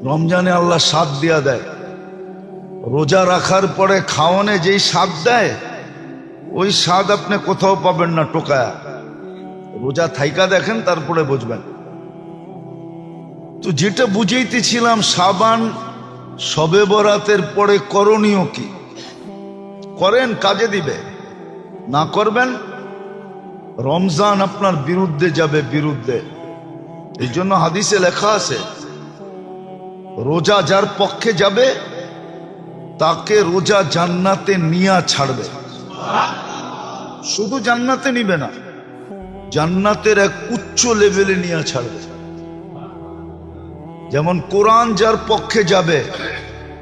রমজানে আল্লাহ স্বাদ দিয়া দেয়, রোজা রাখার পরে খাওয়ানে যেই স্বাদ দেয় ওই স্বাদ আপনি কোথাও পাবেন না টোকায়া। রোজা থাইকা দেখেন, তারপরে বুঝবেন। তো যেটা বুঝাইতেছিলাম, শাবান শবে বরাতের পরে করণীয় কি? করেন, কাজে দিবে। না করবেন, রমজান আপনার বিরুদ্ধে যাবে, বিরুদ্ধে। এই জন্য হাদিসে লেখা আছে, রোজা যার পক্ষে যাবে তাকে রোজা জান্নাতে নিয়া ছাড়বে। শুধু জান্নাতে নিবে না, জান্নাতের এক উচ্চ লেভেলে নিয়ে ছাড়বে। যেমন কোরআন যার পক্ষে যাবে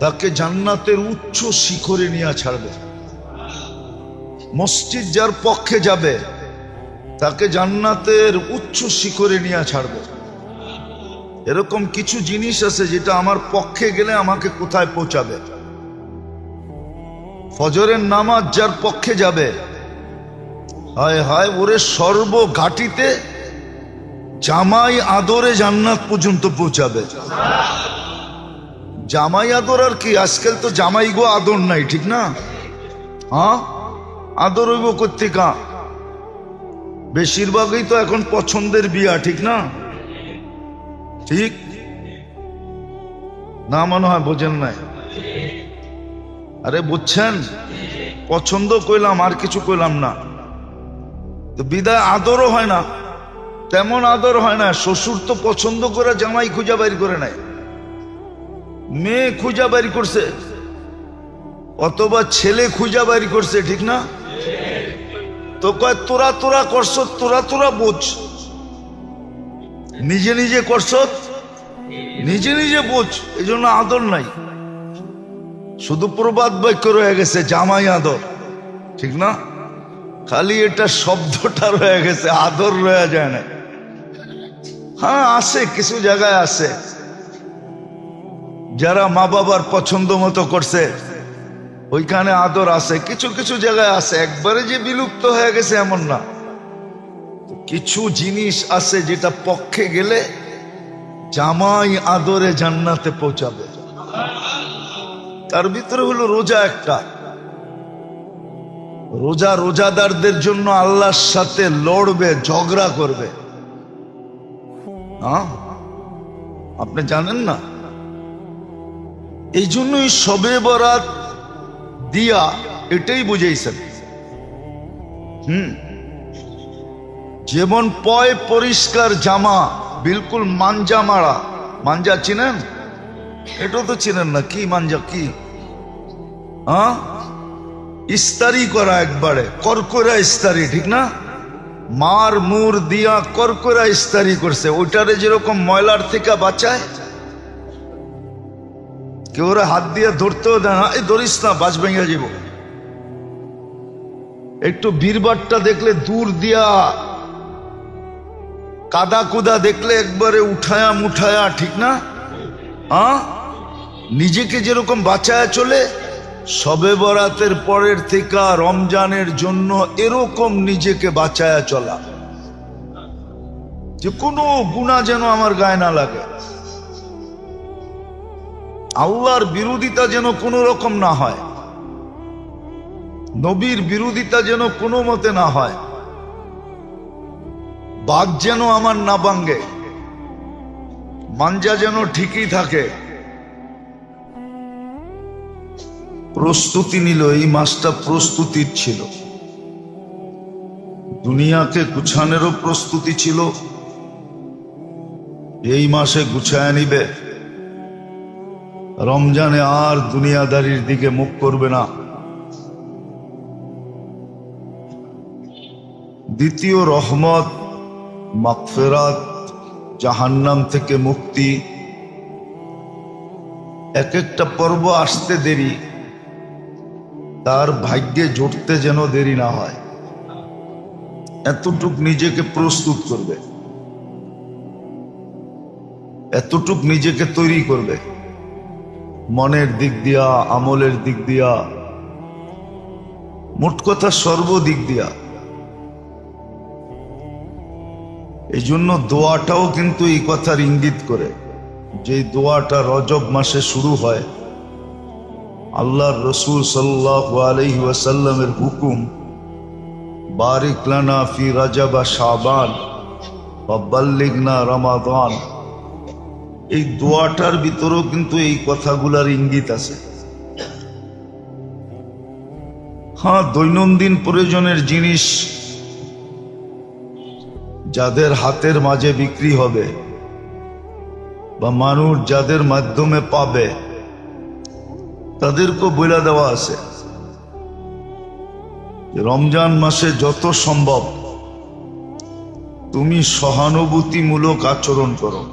তাকে জান্নাতের উচ্চ শিখরে নিয়ে ছাড়বে। মসজিদ যার পক্ষে যাবে তাকে জান্নাতের উচ্চ শিখরে নিয়ে ছাড়বে। এরকম কিছু জিনিস আছে যেটা আমার পক্ষে গেলে আমাকে কোথায় পৌঁছাবে। ফজরের নামাজ যার পক্ষে যাবে, হায় হায়, ওরে সর্বঘাটিতে জামাই আদরে জান্নাত পর্যন্ত পৌঁছাবে। জামাই আদর আর কি, আজকাল তো জামাই গো আদর নাই, ঠিক না? হ্যাঁ, আদর হইব কর্তিকা, বেশিরভাগই তো এখন পছন্দের বিয়া, ঠিক না? ঠিক না? মনে হয় বোঝেন নাই। আরে বুঝছেন, পছন্দ কইলাম, আর কিছু কইলাম না। তো বিদায় আদরও হয় না, তেমন আদর হয় না। শ্বশুর তো পছন্দ করে জামাই খুঁজা বাইর করে নাই, মেয়ে খুঁজা বাইর করছে, অথবা ছেলে খুঁজা বাইর করছে, ঠিক না? তো কয় তোরা তোরা করছ, তোরা তোরা বোঝ, নিজে নিজে করছ, নিজে নিজে বোঝ। এই জন্য আদর নাই, শুধু প্রবাদ বাক্য রয়ে গেছে, জামাই আদর, ঠিক না? খালি এটা শব্দটা রয়ে গেছে, আদর রয়ে যায় না। হ্যাঁ, আছে কিছু জায়গায় আছে যারা মা বাবার পছন্দ মতো করছে, ওইখানে আদর আছে। কিছু কিছু জায়গায় আছে, একবারে যে বিলুপ্ত হয়ে গেছে এমন না। কিছু জিনিস আছে যেটা পক্ষে গেলে জামাই আদরে জান্নাতে পৌঁছাবে। তার ভিতরে হলো রোজা একটা। রোজা রোজাদারদের জন্য আল্লাহর সাথে লড়বে, ঝগড়া করবে। আপনি জানেন না? এই জন্যই শবে বরাত দিয়া এটাই বুঝাইছেন। যেমন পয় পরিষ্কার জামা, বিলকুল মাঞ্জা মারা। মাঞ্জা চিনেন? এটা তো চিনেন না। কি মাঞ্জা? কি? ইস্তারি করা, একবারে করকরা ইস্তারি, ঠিক না? মার মুর দিয়া করকরা ইস্তারি করছে। ওইটারে যেরকম ময়লার থেকে বাঁচায়, কেউ হাত দিয়ে ধরতেও দেয় না, এই ধরিস না, বাজ ভেঙে যাব। একটু বীরবারটা দেখলে দূর দিয়া, কাদা কুদা দেখলে একবারে উঠায়া মুঠায়া, ঠিক না? নিজেকে যেরকম বাঁচায়া চলে, শবে বরাতের পরের থেকে রমজানের জন্য এরকম নিজেকে বাঁচায়া চলা, যে কোনো গুনাহ যেন আমার গায়ে না লাগে, আল্লাহর বিরোধিতা যেন কোনো রকম না হয়, নবীর বিরোধিতা যেন কোনো মতে না হয়, বাঘ যেন আমার না ভাঙ্গে, মাঞ্জা যেন ঠিকই থাকে। প্রস্তুতি নিল, এই মাসটা প্রস্তুতির ছিল। দুনিয়াকে গুছানোরও প্রস্তুতি ছিল, এই মাসে গুছায় নিবে। রমজানে আর দুনিয়াদারির দিকে মুখ করবে না। দ্বিতীয় রহমত, মাগফিরাত, জাহান্নাম থেকে মুক্তি। এক একটা পর্ব আসতে দেরি, তার ভাগ্যে জুটতে যেন দেরি না হয়, এতটুক নিজেকে প্রস্তুত করবে, এতটুক নিজেকে তৈরি করবে, মনের দিক দিয়া, আমলের দিক দিয়া, মোট কথা সর্বদিক দিয়া। এই জন্য দোয়াটাও কিন্তু এই কথার ইঙ্গিত করে। যে দোয়াটা রজব মাসে শুরু হয়, আল্লাহর রসূল সাল্লাল্লাহু আলাইহি ওয়াসাল্লামের হুকুম, বারিক লানা ফি রজব শাবান ওয়া বাল্লিগনা রমাদান। এই দোয়াটার ভিতরেও কিন্তু এই কথাগুলার ইঙ্গিত আছে। হ্যাঁ, দৈনন্দিন প্রয়োজনের জিনিস যাদের হাতের মাঝে বিক্রি হবে বা মানুষ যাদের মাধ্যমে পাবে, তাদেরকে বলে দেওয়া আছে রমজান মাসে যত সম্ভব তুমি সহানুভূতিমূলক আচরণ করো।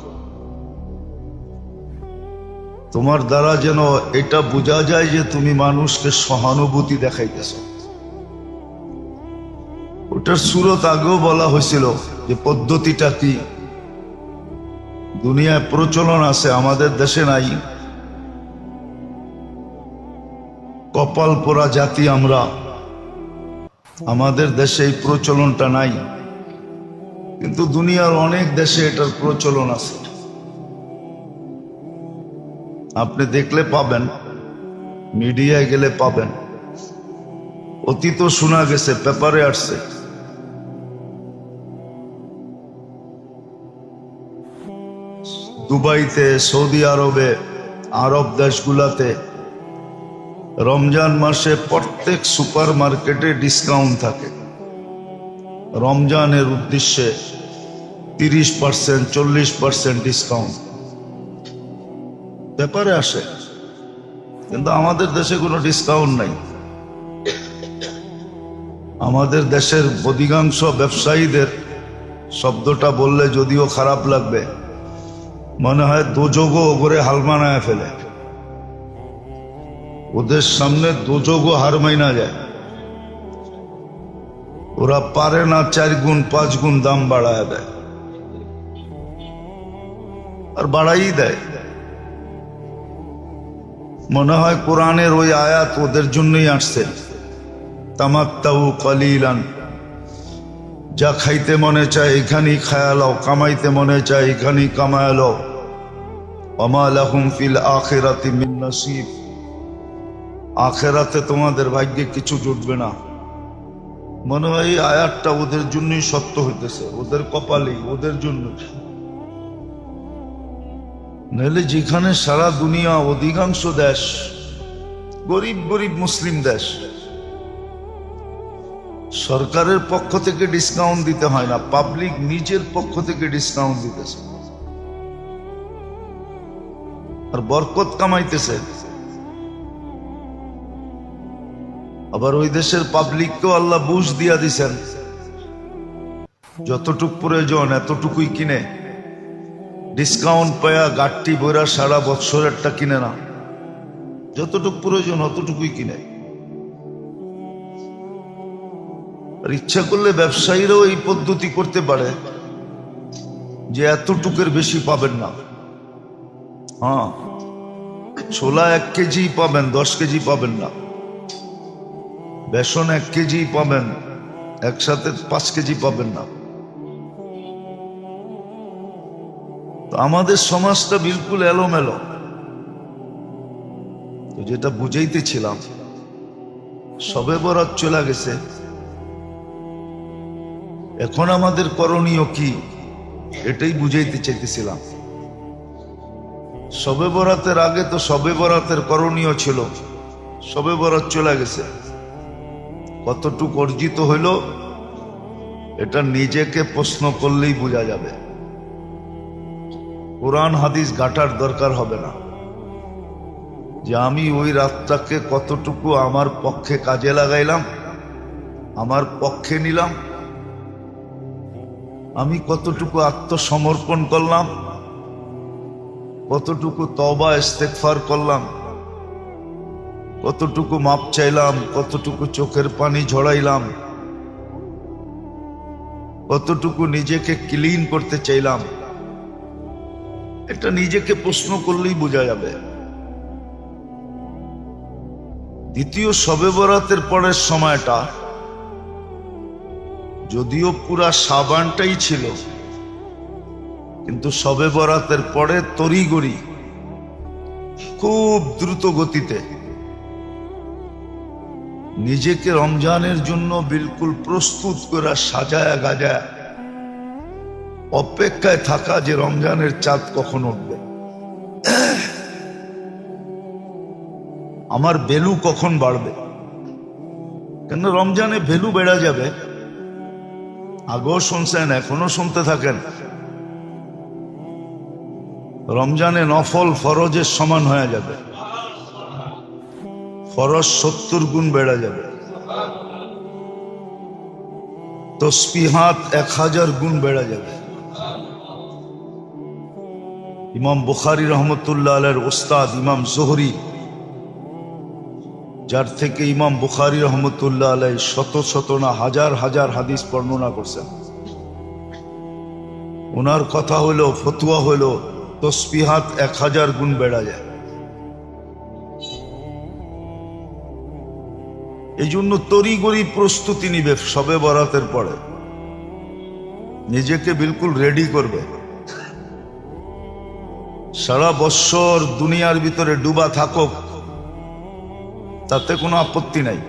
তোমার দ্বারা যেন এটা বোঝা যায় যে তুমি মানুষকে সহানুভূতি দেখাইতেছ। ওটার সুরত আগেও বলা হয়েছিল যে পদ্ধতিটা কি। দুনিয়ায় প্রচলন আছে, আমাদের দেশে নাই। কপাল পোড়া জাতি আমরা, আমাদের দেশে এই প্রচলনটা নাই, কিন্তু দুনিয়ার অনেক দেশে এটার প্রচলন আছে। আপনি দেখলে পাবেন, মিডিয়ায় গেলে পাবেন। অতীত শোনা গেছে, পেপারে আসছে। দুবাইতে, সৌদি আরবে, আরব দেশগুলাতে রমজান মাসে প্রত্যেক সুপার মার্কেটে ডিসকাউন্ট থাকে। রমজানের উদ্দেশ্যে 30%, 40% ডিসকাউন্ট পেপারে আসে, কিন্তু আমাদের দেশে কোনো ডিসকাউন্ট নাই। আমাদের দেশের অধিকাংশ ব্যবসায়ীদের, শব্দটা বললে যদিও খারাপ লাগবে, মনে হয় দোজগও করে হাল মানায় ফেলে। ওদের সামনে দোজগও হার মাইনা যায়। ওরা পারে না 4 গুণ 5 গুণ দাম বাড়ায় দেয়, আর বাড়াই দেয়। মনে হয় কোরআনের ওই আয়াত ওদের জন্যই আসছে, তামাত্তাউ কলিলান। যা খাইতে মনে চায় এখানেই খায়া লও, কামাইতে মনে চায় এখানেই কামায়া লও, ওমা লাহুম ফিল আখিরাতি মিন নসিব। আখিরাতে তোমাদের ভাগ্যে কিছু জুটবে না। মনে হয় এই আয়াতটা ওদের জন্যই সত্য হইতেছে, ওদের কপালেই, ওদের জন্য। নাহলে যেখানে সারা দুনিয়া অধিকাংশ দেশ গরিব গরিব মুসলিম দেশ, সরকারের পক্ষ থেকে ডিসকাউন্ট দিতে হয় না, পাবলিক নিজের পক্ষ থেকে ডিসকাউন্ট দিতেছে আর বরকত কামাইতেছে। আবার ওই দেশের পাবলিককেও আল্লাহ বুঝ দিয়া দিছেন, যতটুক প্রয়োজন এতটুকুই কিনে। ডিসকাউন্ট পায়া গাঠটি বইরা সারা বৎসরেরটা কিনে না, যতটুক প্রয়োজন অতটুকুই কিনে। আর ইচ্ছা করলে ব্যবসায়ীরাও এই পদ্ধতি করতে পারে যে এতটুকের বেশি পাবেন না। হ্যাঁ, ছোলা 1 কেজি পাবেন, 10 কেজি পাবেন না। বেসন 1 কেজি পাবেন, একসাথে 5 কেজি পাবেন না। তো আমাদের সমাজটা বিলকুল এলোমেলো। তো যেটা বুঝাইতেছিলাম, সবে বরাত চলে গেছে, এখন আমাদের করণীয় কি এটাই বুঝাইতে চাইতেছিলাম। সবে বরাতের আগে তো সবে বরাতের করণীয় ছিল, সবে বরাত চলে গেছে, কতটুকু অর্জিত হইল এটা নিজেকে প্রশ্ন করলেই বোঝা যাবে। কোরআন হাদিস ঘাটার দরকার হবে না যে আমি ওই রাতটাকে কতটুকু আমার পক্ষে কাজে লাগাইলাম, আমার পক্ষে নিলাম, আমি কতটুকু আত্মসমর্পণ করলাম, কতটুকু তওবা ইস্তেগফার করলাম, কতটুকু মাপ চাইলাম, কতটুকু চোখের পানি ঝরাইলাম, কতটুকু নিজেকে ক্লিন করতে চাইলাম, এটা নিজেকে প্রশ্ন করলেই বোঝা যাবে। দ্বিতীয় শবে বরাতের পরের সময়টা যদিও পুরা শাবানটাই ছিল, কিন্তু শবে বরাতের পরে তড়িঘড়ি খুব দ্রুত গতিতে নিজেকে রমজানের জন্য বিলকুল প্রস্তুত করে সাজায়া গাজায়া অপেক্ষায় থাকা যে রমজানের চাঁদ কখন উঠবে, আমার ভ্যালু কখন বাড়বে। কেন রমজানে ভ্যালু বেড়ে যাবে। আগেও শুনছেন, এখনো শুনতে থাকেন। রমজানে নফল ফরজের সমান হয়ে যাবে, ফরজ 70 গুণ বেড়ে যাবে, তসবিহাত 1000 গুণ বেড়ে যাবে। ইমাম বুখারী রহমতুল্লাহ আলাইহির উস্তাদ ইমাম জোহরি, যার থেকে ইমাম বুখারী রহমতুল্লাহ আলাইহি শত শত না হাজার হাজার হাদিস বর্ণনা করছেন, ওনার কথা হলো, ফতুয়া হলো, তসবিহাত 1000 গুণ বেড়া যায়। এই জন্য তড়িঘড়ি প্রস্তুতি নিবে শবে বরাতের পরে, নিজেকে বিলকুল রেডি করবে। সারা বৎসর দুনিয়ার ভিতরে ডুবা থাকুক, তাতে কোনো আপত্তি নাই,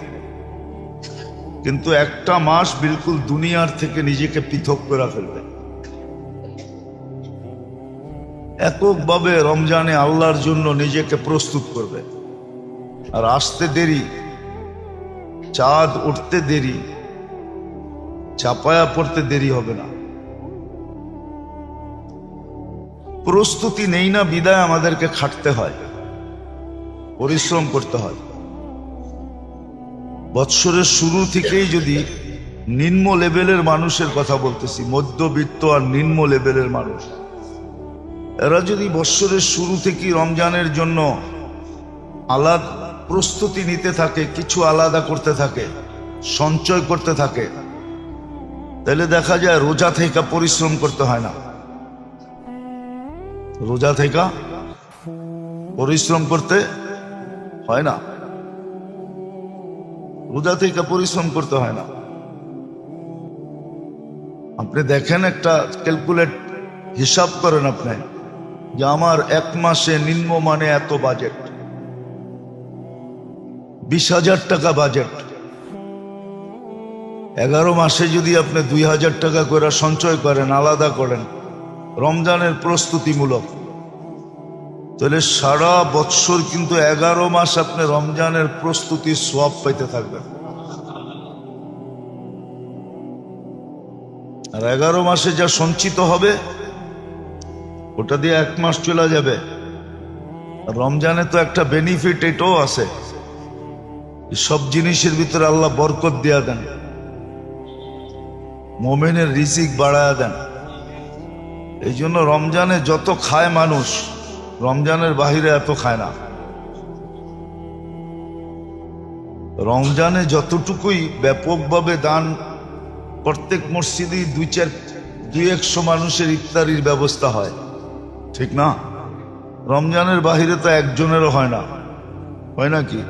কিন্তু একটা মাস বিলকুল দুনিয়ার থেকে নিজেকে পৃথক করে ফেলবে। এককভাবে রমজানে আল্লাহর জন্য নিজেকে প্রস্তুত করবে। আর আসতে দেরি, চাঁদ উঠতে দেরি, চাপায়া পড়তে দেরি হবে না। প্রস্তুতি নেই না বিদায় আমাদেরকে খাটতে হয়, পরিশ্রম করতে হয়। বৎসরের শুরু থেকেই যদি নিম্ন লেভেলের মানুষের কথা বলতেছি, মধ্যবিত্ত আর নিম্ন লেভেলের মানুষ, এরা যদি বৎসরের শুরু থেকেই রমজানের জন্য আলাদা প্রস্তুতি নিতে থাকে, কিছু আলাদা করতে থাকে, সঞ্চয় করতে থাকে, তাহলে দেখা যায় রোজা থেকে পরিশ্রম করতে হয় না। রোজা থেকে পরিশ্রম করতে হয় না, রোজা থেকে পরিশ্রম করতে হয় না। আপনি দেখেন, একটা ক্যালকুলেট হিসাব করেন আপনি, যে আমার এক মাসে নিম্নমানে এত বাজেট, 20,000 টাকা বাজেট। 11 মাসে যদি আপনি 2,000 টাকা করে সঞ্চয় করেন, আলাদা করেন রমজানের প্রস্তুতিমূলক, তাহলে সারা বৎসর কিন্তু 11 মাস আপনি রমজানের প্রস্তুতির সওয়াব পাইতে থাকবেন। আর 11 মাসে যা সঞ্চিত হবে ওটা দিয়ে 1 মাস চলে যাবে। রমজানে তো একটা বেনিফিট এটাও আছে, সব জিনিসের ভিতরে আল্লাহ বরকত দিয়া দেন, মুমিনের রিজিক বাড়ায়া দেন। এই জন্য রমজানে যত খায় মানুষ, রমজানের বাহিরে এত খায় না। রমজানে যতটুকুই ব্যাপকভাবে দান, প্রত্যেক মসজিদে 200-100 মানুষের ইফতারির ব্যবস্থা হয়, ঠিক না? রমজানের বাহিরে তো একজনেরও হয় না, হয় নাকি?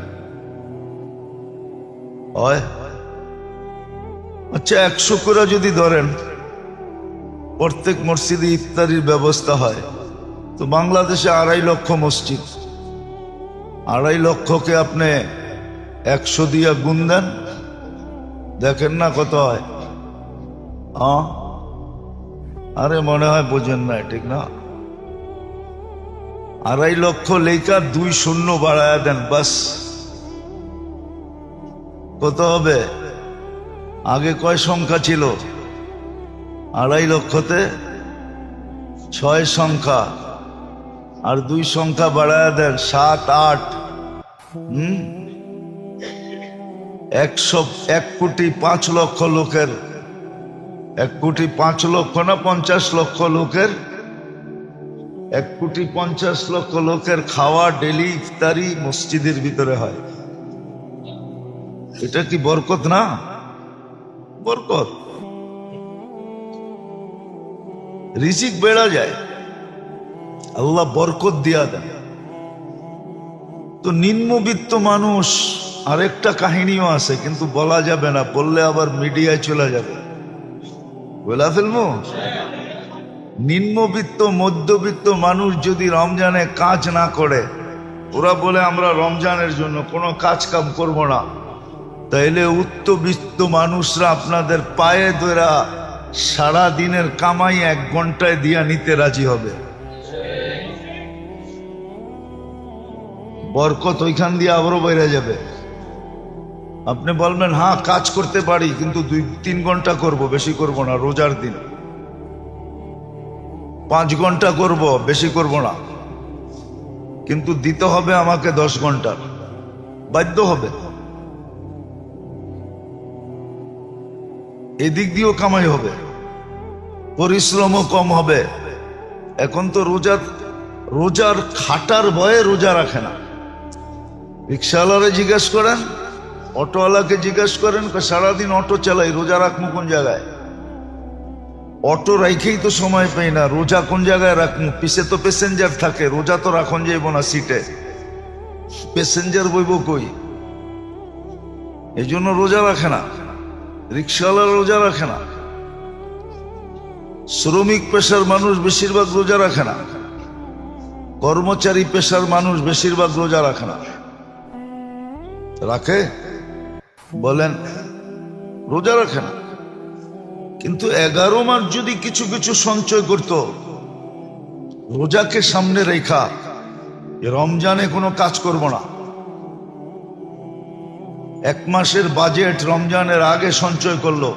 হয়। আচ্ছা, 100 করে যদি ধরেন প্রত্যেক মসজিদে ইফতারির ব্যবস্থা হয়, তো বাংলাদেশে 2.5 লক্ষ মসজিদ, 2.5 লক্ষকে আপনি 100 দিয়া গুণ দেন, দেখেন না কত হয়। আরে মনে হয় বোঝেন না, ঠিক না? 2.5 লক্ষ লেখা 2 শূন্য বাড়ায়া দেন, বাস কত হবে? আগে কয় সংখ্যা ছিল? 2.5 লক্ষতে 6 সংখ্যা, আর 2 সংখ্যা বাড়ায়া দেন, 7, 8। 1 কোটি 5 লক্ষ লোকের, 1 কোটি 5 লক্ষ না 50 লক্ষ লোকের, 1 কোটি 50 লক্ষ লোকের খাওয়া ডেলি ইফতারি মসজিদের ভিতরে হয়। এটা কি বরকত না? বরকত। রিজিক বেড়া যায়, আল্লাহ বরকত দিয়া দেন। তো নিম্নবিত্ত মানুষ, আরেকটা কাহিনীও আছে, কিন্তু বলা যাবে না, বললে আবার মিডিয়ায় চলে যাবে। বলা ফেলবো? নিম্নবিত্ত মধ্যবিত্ত মানুষ যদি রমজানে কাজ না করে, ওরা বলে আমরা রমজানের জন্য কোনো কাজ কাম করব না, তাইলে উচ্চবিত্ত মানুষরা আপনাদের পায়ে ধরা সারা দিনের কামাই 1 ঘন্টায় দিয়া নিতে রাজি হবে। বরকত ওইখান দিয়ে আবারও বেড়ে যাবে। আপনি বলবেন হ্যাঁ কাজ করতে পারি, কিন্তু 2-3 ঘন্টা করব, বেশি করব না। রোজার দিন 5 ঘন্টা করব, বেশি করব না, কিন্তু দিতে হবে আমাকে 10 ঘন্টার, বাধ্য হবে। এদিক দিয়েও কামাই হবে, পরিশ্রমও কম হবে। এখন তো রোজার খাটার ভয়ে রোজা রাখে না। রিক্সাওয়ালারে জিজ্ঞেস করেন, অটোওয়ালাকে জিজ্ঞেস করেন, সারাদিন অটো চালাই, রোজা রাখবো কোন জায়গায়? অটো রাখেই তো সময় পাই না, রোজা কোন জায়গায় রাখবো? পিছে তো প্যাসেঞ্জার থাকে, রোজা তো রাখন যাইব না সিটে, প্যাসেঞ্জার বইব কই? এই জন্য রোজা রাখে না, রিক্সাওয়ালা রোজা রাখে না, শ্রমিক পেশার মানুষ বেশিরভাগ রোজা রাখে না, কর্মচারী পেশার মানুষ বেশিরভাগ রোজা রাখে না। রাখে? বলেন রোজা রাখে না। কিন্তু 11 মাস যদি কিছু কিছু সঞ্চয় করত, রোজাকে সামনে রেখা রমজানে কোনো কাজ করব না, 1 মাসের বাজেট রমজানের আগে সঞ্চয় করলো,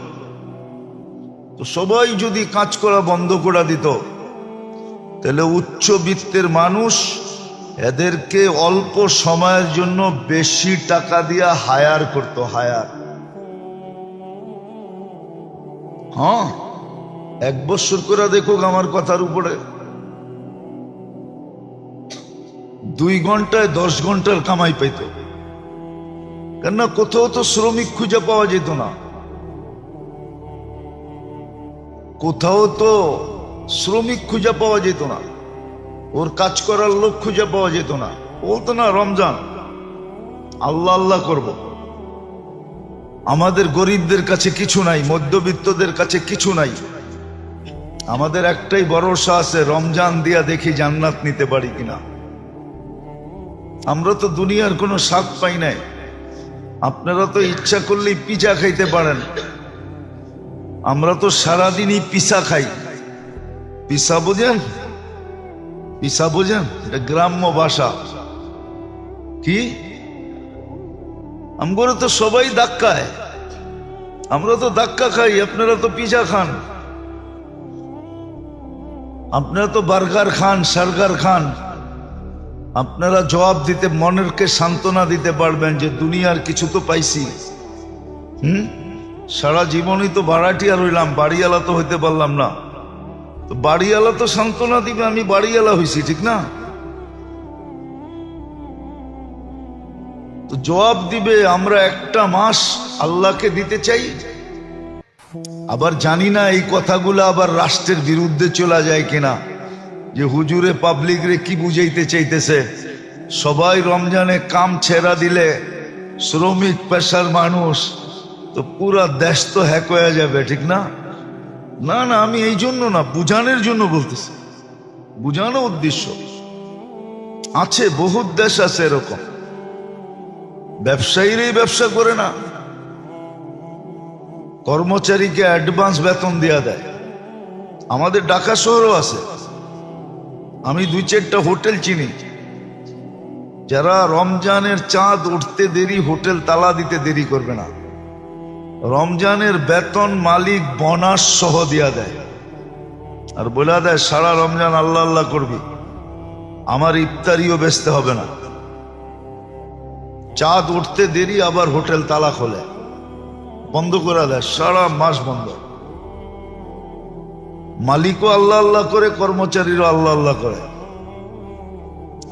তো সবাই যদি কাজ করা বন্ধ করে দিত, তাহলে উচ্চবিত্তের মানুষ এদেরকে অল্প সময়ের জন্য বেশি টাকা দিয়া হায়ার করত। হায়ার, হ্যাঁ 1 বছর করে দেখুক আমার কথার উপরে, 2 ঘন্টায় 10 ঘন্টার কামাই পাইত। কেননা কোথাও তো শ্রমিক খুঁজে পাওয়া যেত না, কোথাও তো শ্রমিক খুঁজে পাওয়া যেত না, ওর কাজ করার লোক খুঁজে পাওয়া যেত না। বলতো না রমজান আল্লাহ আল্লাহ করব। আমাদের গরিবদের কাছে কিছু নাই, মধ্যবিত্তদের কাছে কিছু নাই, আমাদের একটাই ভরসা আছে, রমজান দিয়া দেখি জান্নাত নিতে পারি কিনা। আমরা তো দুনিয়ার কোনো স্বাদ পাই নাই। আপনারা তো ইচ্ছা করলেই পিজা খাইতে পারেন, আমরা তো সারাদিনই পিসা খাই। পিসা বোঝেন? পিসা বোঝেন? এটা গ্রাম্য ভাষা। কি আমরা তো সবাই ধাক্কায়, আমরা তো ধাক্কা খাই, আপনারা তো পিজা খান, আপনারা তো বার্গার খান, সার্গার খান। আপনারা জবাব দিতে, মনেরকে সান্ত্বনা দিতে পারবেন যে দুনিয়ার কিছু তো পাইছি। সারা জীবনই তো ভাড়াটিয়া রইলাম, বাড়িওয়ালা তো হইতে পারলাম না। তো বাড়িওয়ালা তো সান্ত্বনা দিবে আমি বাড়িওয়ালা হইছি, ঠিক না? তো জবাব দিবে আমরা 1টা মাস আল্লাহকে দিতে চাই। আবার জানি না এই কথাগুলো আবার রাষ্ট্রের বিরুদ্ধে চলে যায় কিনা, যে হুজুরে পাবলিক রে কি বুঝাইতে চাইতেছে, সবাই রমজানে কাম ছেড়া দিলে শ্রমিক পেশার মানুষ তো পুরা দেশ তো হ্যাক হয়ে যাবে, ঠিক না? না না, আমি এই জন্য না, বুঝানোর জন্য বলতেছি, বুঝানো উদ্দেশ্য আছে। বহুত দেশ আছে এরকম, ব্যবসায়ীরাই ব্যবসা করে না, কর্মচারীকে অ্যাডভান্স বেতন দেয়া দেয়। আমাদের ঢাকা শহরও আছে, আমি 2-4টা হোটেল চিনি, যারা রমজানের চাঁদ উঠতে দেরি হোটেল তালা দিতে দেরি করবে না, রমজানের বেতন মালিক বোনাস সহ দিয়া দেয়, আর বলে দেয় সারা রমজান আল্লাহ আল্লাহ করবি, আমার ইফতারিও বেচতে হবে না। চাঁদ উঠতে দেরি আবার হোটেল তালা খোলে, বন্ধ করে দেয়, সারা মাস বন্ধ। মালিকও আল্লাহ আল্লাহ করে, কর্মচারীরও আল্লাহ আল্লাহ করে।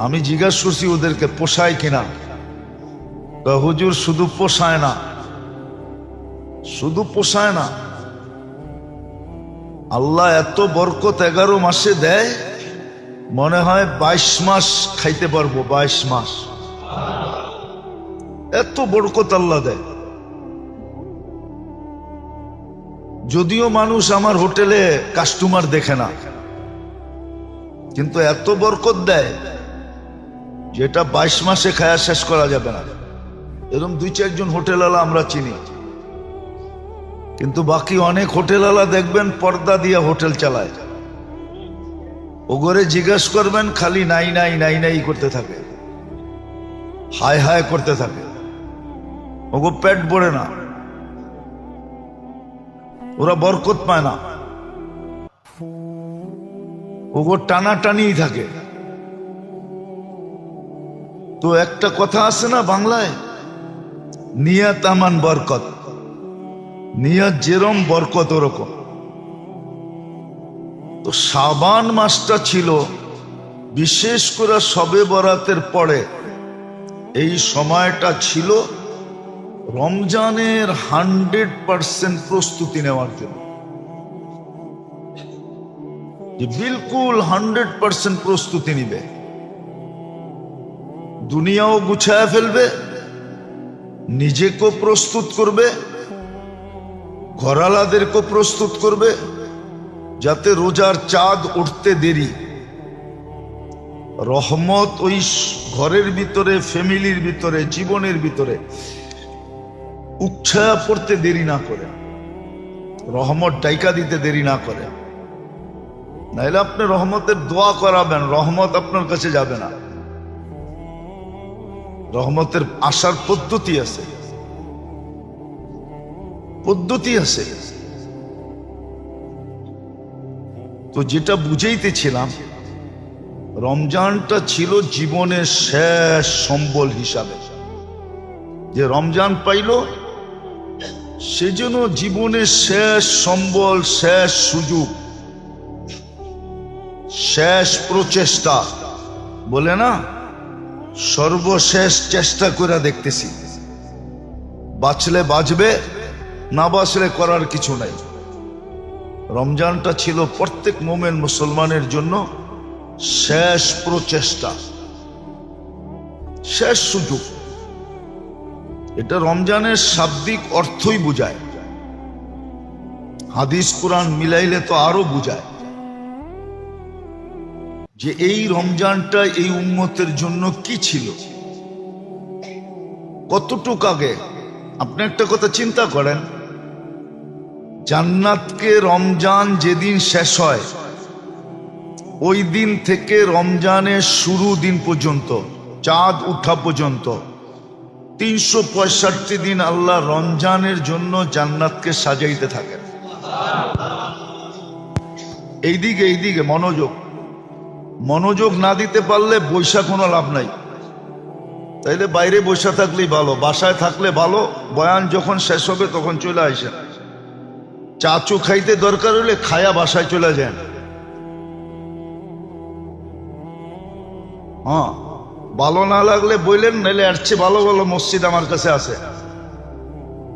আমি জিজ্ঞাসা করছি ওদেরকে পোষায় কিনা, হুজুর শুধু পোষায় না, শুধু পোষায় না, আল্লাহ এত বরকত 11 মাসে দেয়, মনে হয় 22 মাস খাইতে পারবো। 22 মাস এত বরকত আল্লাহ দেয়। যদিও মানুষ আমার হোটেলে কাস্টমার দেখে না, কিন্তু এত বরকত দেয় যেটা 22 মাসে খায়া শেষ করা যাবে না। এরকম 2-4 জন হোটেলওয়ালা আমরা চিনি, কিন্তু বাকি অনেক হোটেলওয়ালা দেখবেন পর্দা দিয়ে হোটেল চালায়। ওগরে জিজ্ঞেস করবেন, খালি নাই নাই নাই নাই করতে থাকে, হায় হায় করতে থাকে, ওগো পেট ভরে না, ওরা বরকত পায় না, ওগো টানা টানিই থাকে। তো একটা কথা আছে না বাংলায়, নিয়াত আমান বরকত, নিয়াত যেরকম বরকত ওরকম। তো শাবান মাসটা ছিল, বিশেষ করে শবে বরাতের পরে এই সময়টা ছিল রমজানের 100% প্রস্তুতি নেওয়ার জন্য, যে বিলকুল 100% প্রস্তুতি নিবে, দুনিয়াও গুছায় ফেলবে, নিজেকেও প্রস্তুত করবে, ঘরালাদেরকেও প্রস্তুত করবে, যাতে রোজার চাঁদ উঠতে দেরি, রহমত ওই ঘরের ভিতরে, ফ্যামিলির ভিতরে, জীবনের ভিতরে উচ্ছায়া পড়তে দেরি না করে, রহমত ডাইকা দিতে দেরি না করে। নাইলে আপনি রহমতের দোয়া করাবেন, রহমত আপনার কাছে যাবে না। রহমতের আসার পদ্ধতি আছে, পদ্ধতি আছে। তো যেটা বুঝাইতেছিলাম, রমজানটা ছিল জীবনের শেষ সম্বল হিসাবে। যে রমজান পাইল সেজন্য জীবনের শেষ সম্বল, শেষ সুযোগ, শেষ প্রচেষ্টা, বলে না সর্বশেষ চেষ্টা করে দেখতেছি, বাঁচলে বাঁচবে, না বাঁচলে করার কিছু নাই। রমজানটা ছিল প্রত্যেক মোমেন মুসলমানের জন্য শেষ প্রচেষ্টা, শেষ সুযোগ। এটা রমজানের শাব্দিক অর্থই বুঝায়, হাদিস কোরআন মিলাইলে তো আরো বুঝায় যে এই রমজানটা এই উম্মতের জন্য কি ছিল, কতটুক আগে। আপনি একটা কথা চিন্তা করেন, জান্নাতকে রমজান যেদিন শেষ হয় ওই দিন থেকে রমজানের শুরু দিন পর্যন্ত, চাঁদ উঠা পর্যন্ত 365 দিন আল্লাহ রমজানের জন্য জান্নাতকে সাজাইতে থাকেন। এইদিকে মনোযোগ না দিতে পারলে বৈশা কোনো লাভ নাই। তাইলে বাইরে বসে থাকলেই ভালো, বাসায় থাকলে ভালো। বয়ান যখন শেষ হবে তখন চলে আসেন, চাচু খাইতে দরকার হলে খায়া বাসায় চলে যান। হ্যাঁ, ভালো না লাগলে বললেন, নাইলে এর চেয়ে ভালো ভালো মসজিদ আমার কাছে আছে,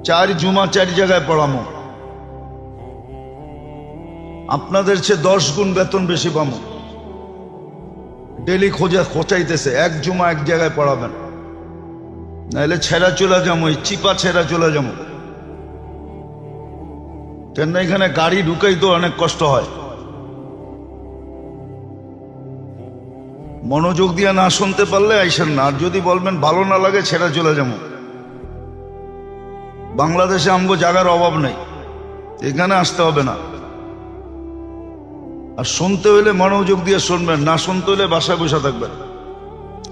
4 জুমা 4 জায়গায় পড়ামো, আপনাদের চেয়ে 10 গুণ বেতন বেশি পামো। ডেলি খোঁচাইতেছে, 1 জুমা 1 জায়গায় পড়াবেন, নাইলে ছেড়া চলে যাবো, চিপা ছেড়া চলে যাবো। কেন এখানে গাড়ি ঢুকাই তো অনেক কষ্ট হয়। মনোযোগ দিয়ে না শুনতে পারলে আইসেন না, আর যদি বলবেন ভালো না লাগে ছেড়া চলে যাবো। বাংলাদেশে আমগো জায়গার অভাব নেই, এখানে আসতে হবে না। আর শুনতে হইলে মনোযোগ দিয়ে শুনবেন, না শুনতে হইলে বাসায় বসে থাকবেন।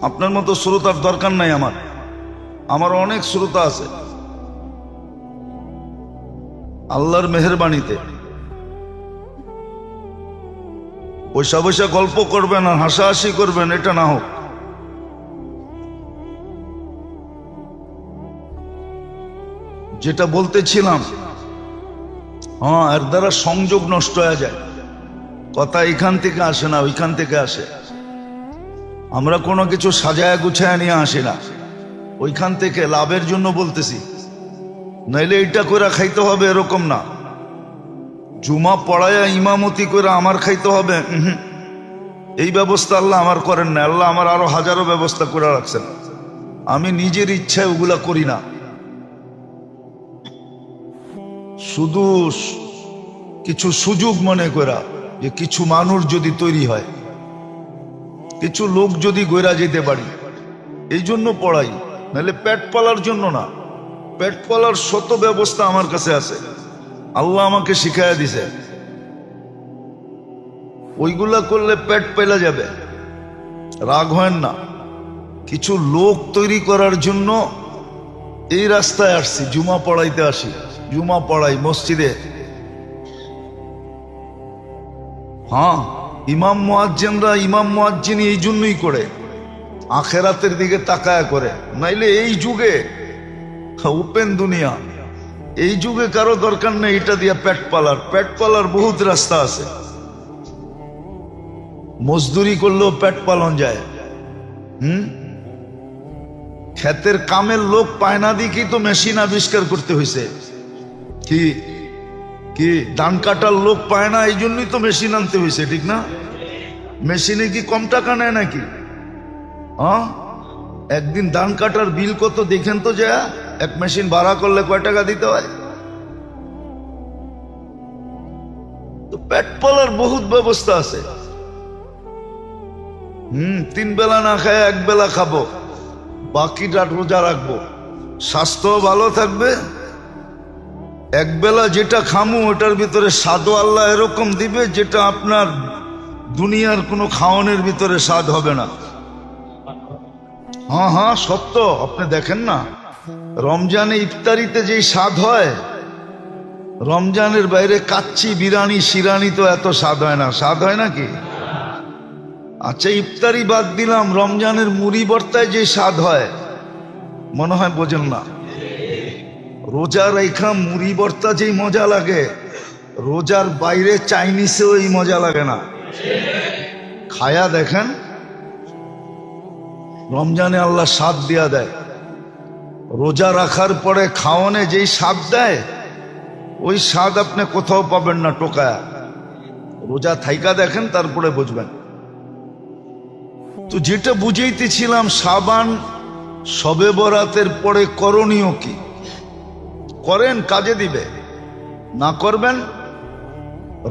আপনার মতো শ্রোতার দরকার নাই আমার অনেক শ্রোতা আছে। আল্লাহর মেহেরবানিতে বৈশা বৈশা গল্প করবেন আর হাসাহাসি করবেন, এটা না হোক। যেটা বলতেছিলাম, হ্যাঁ, এর দ্বারা সংযোগ নষ্ট হয়ে যায়। কথা এখান থেকে আসে না, ওইখান থেকে আসে। আমরা কোনো কিছু সাজায় গুছায় নিয়ে আসি না, ওইখান থেকে লাভের জন্য বলতেছি। নাইলে এটা করে খাইতে হবে এরকম না, জুমা পড়ায়া ইমামতি করে আমার খাইতে হবে, এই ব্যবস্থা আল্লাহ আমার করেন না। আল্লাহ আমার আরো হাজারো ব্যবস্থা করে রাখছেন, আমি নিজের ইচ্ছায় ওগুলা করি না। শুধু কিছু সুযোগ মনে করা যে কিছু মানুষ যদি তৈরি হয়, কিছু লোক যদি গইরা যেতে পারি, এই জন্য পড়াই, নাহলে পেট পালার জন্য না। পেট পালার শত ব্যবস্থা আমার কাছে আছে, আল্লাহ আমাকে শিখাইয়া দিছে। ওইগুলা করলে পেট পেলা যাবে, রাগ হয় না। কিছু লোক তৈরি করার জন্য এই রাস্তায় আসছি, জুমা পড়াইতে আসি, জুমা পড়াই মসজিদে। হ্যাঁ, ইমাম মুয়াজ্জিনরা ইমাম মুয়াজ্জিন এই জন্যই করে, আখেরাতের দিকে তাকায়া করে। নাইলে এই যুগে ওপেন দুনিয়া, এই যুগে কারো দরকার নেই এটা দিয়া পেট পালার। পেট পালার বহুত রাস্তা আছে, মজদুরি করলেও পেট পালন যায়। ক্ষেতের কামের লোক পায় না দিকেই তো মেশিন আবিষ্কার করতে হয়েছে। কি কি ধান কাটার লোক পায় না, এই জন্যই তো মেশিন আনতে হয়েছে, ঠিক না? মেশিনে কি কম টাকা নেয় নাকি? হ্যাঁ, একদিন ধান কাটার বিল কত দেখেন তো, যা এক মেশিন ভাড়া করলে কয় টাকা দিতে হয়? তো পেট পালার বহুত ব্যবস্থা আছে। 3 বেলা না খায় 1 বেলা খাবো, বাকিটা রোজা রাখবো, স্বাস্থ্য ভালো থাকবে। 1 বেলা যেটা খামু ওটার ভিতরে স্বাদও আল্লাহ এরকম দিবে যেটা আপনার দুনিয়ার কোনো খাওয়ানোর ভিতরে স্বাদ হবে না। হ্যাঁ হ্যাঁ সত্য, আপনি দেখেন না রমজানে ইফতারিতে যেই স্বাদ হয়, রমজানের বাইরে কাচ্চি বিরিয়ানি শিরানি তো এত স্বাদ হয় না। স্বাদ হয় নাকি? আচ্ছা, ইফতারি বাদ দিলাম, রমজানের মুড়ি ভর্তায় যে স্বাদ হয় মনে হয় বোঝেন না। রোজা রেখা মুড়ি ভর্তা যেই মজা লাগে, রোজার বাইরে চাইনিজেও এই মজা লাগে না। খায়া দেখেন, রমজানে আল্লাহ স্বাদ দিয়া দেয়। রোজা রাখার পরে খাওয়ানে যেই স্বাদ দেয়, ওই স্বাদ আপনি কোথাও পাবেন না টোকায়া। রোজা থাইকা দেখেন, তারপরে বুঝবেন। তো যেটা বুঝাইতেছিলাম, শাবান শবে বরাতের পরে করণীয় কি? করেন, কাজে দিবে। না করবেন,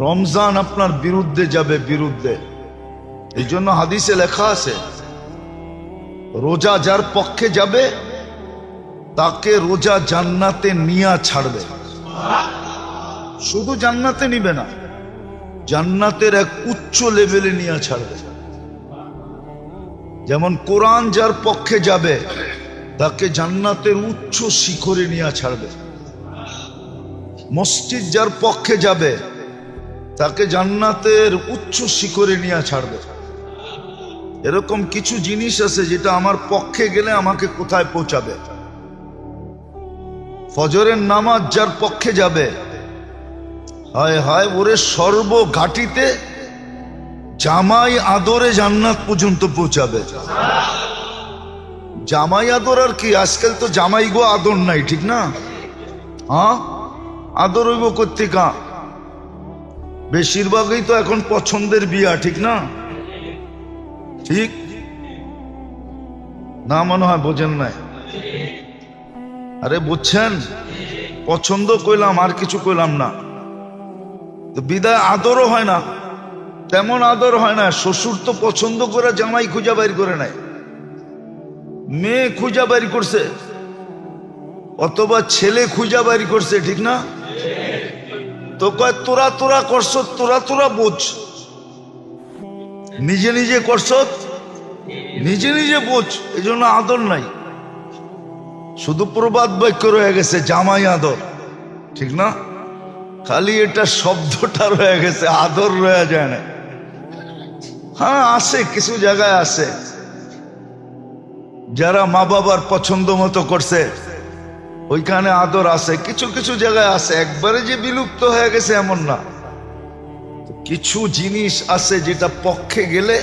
রমজান আপনার বিরুদ্ধে যাবে, বিরুদ্ধে। এই জন্য হাদিসে লেখা আছে, রোজা যার পক্ষে যাবে তাকে রোজা জান্নাতে নিয়া ছাড়বে। শুধু জান্নাতে নিবে না, জান্নাতের এক উচ্চ লেভেলে নিয়ে ছাড়বে। যেমন কোরআন যার পক্ষে যাবে তাকে জান্নাতের উচ্চ শিখরে নিয়ে ছাড়বে। মসজিদ যার পক্ষে যাবে তাকে জান্নাতের উচ্চ শিখরে নিয়ে ছাড়বে। এরকম কিছু জিনিস আছে যেটা আমার পক্ষে গেলে আমাকে কোথায় পৌঁছাবে। ফজরের নামাজ যার পক্ষে যাবে, হায় হায়, ওরে সর্বঘাটিতে জামাই আদরে জান্নাত পর্যন্ত পৌঁছাবে। জামাই আদর আর কি, আজকাল তো জামাই গো আদর নাই, ঠিক না? হ্যাঁ, আদর হইব কর্তিকা, বেশিরভাগই তো এখন পছন্দের বিয়া, ঠিক না? ঠিক না? মনে হয় বোঝেন নাই। আরে বুঝছেন, পছন্দ কইলাম, আর কিছু কইলাম না। তো বিদায় আদরও হয় না, তেমন আদর হয় না। শ্বশুর তো পছন্দ করে জামাই খুঁজা বাইর করে নাই, মেয়ে খুঁজা বাইর করছে, অথবা ছেলে খুঁজা বাইর করছে, ঠিক না? তো কয় তোরা তোরা করছ, তোরা তোরা বোঝ, নিজে নিজে করছ, নিজে নিজে বোঝ। এই জন্য আদর নাই, শুধু প্রবাদ বাক্য রয়ে গেছে, জামাই আদর, ঠিক না? খালি এটা শব্দটা রয়ে গেছে, আদর রয়ে যায় না। হ্যাঁ আছে, কিছু জায়গায় আছে যারা মা বাবার পছন্দ মতো করছে, ওইখানে আদর আছে। কিছু কিছু জায়গায় আছে, একবারে যে বিলুপ্ত হয়ে গেছে এমন না। কিছু জিনিস আছে যেটা পক্ষে গেলে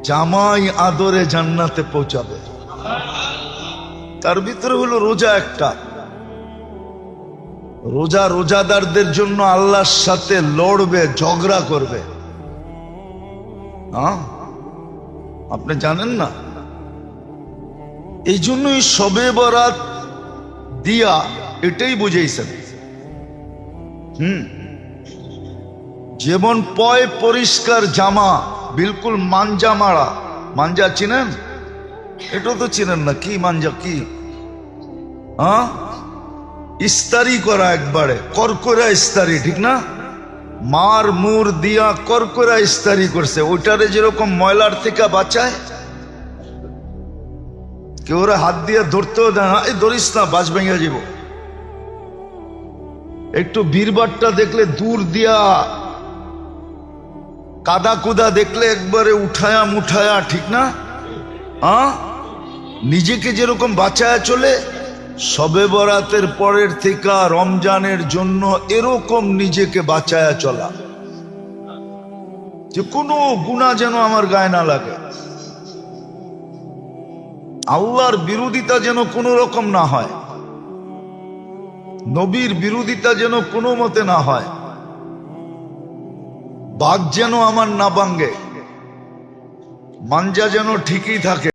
জামাই আদরে জান্নাতে পৌঁছাবে। তার ভিতরে হলো রোজা একটা। রোজা রোজাদারদের জন্য আল্লাহর সাথে লড়বে, ঝগড়া করবে। আপনি জানেন না? এই জন্যই শবে বরাত দিয়া এটাই বুঝাইছেন। যেমন পয় পরিষ্কার জামা বিলকুল মাঞ্জা মারা। মাঞ্জা চিনেন? এটা তো চিনেন না। কি মাঞ্জা? কি ইস্তারি করা, একবারে করকরা ইস্তারি, ঠিক না? মার মুর দিয়া করকরা ইস্তারি করছে। ওইটারে যেরকম ময়লার থেকে বাঁচায়, কেউ ওরা হাত দিয়ে ধরতেও দেয় না, এই ধরিস না, বাজ ভেঙে যাব। একটু ভিড়ভাট্টা দেখলে দূর দিয়া, কাদা কুদা দেখলে একবারে উঠায়া মুঠায়া, ঠিক না? নিজেকে যেরকম বাঁচায়া চলে, শবে বরাতের পরের থেকে রমজানের জন্য এরকম নিজেকে বাঁচায়া চলা, যে কোনো গুনাহ যেন আমার গায়ে না লাগে, আল্লাহর বিরোধিতা যেন কোনো রকম না হয়, নবীর বিরোধিতা যেন কোনো মতে না হয়, বাঘ যেন আমার না ভাঙ্গে, মাঞ্জা যেন ঠিকই থাকে।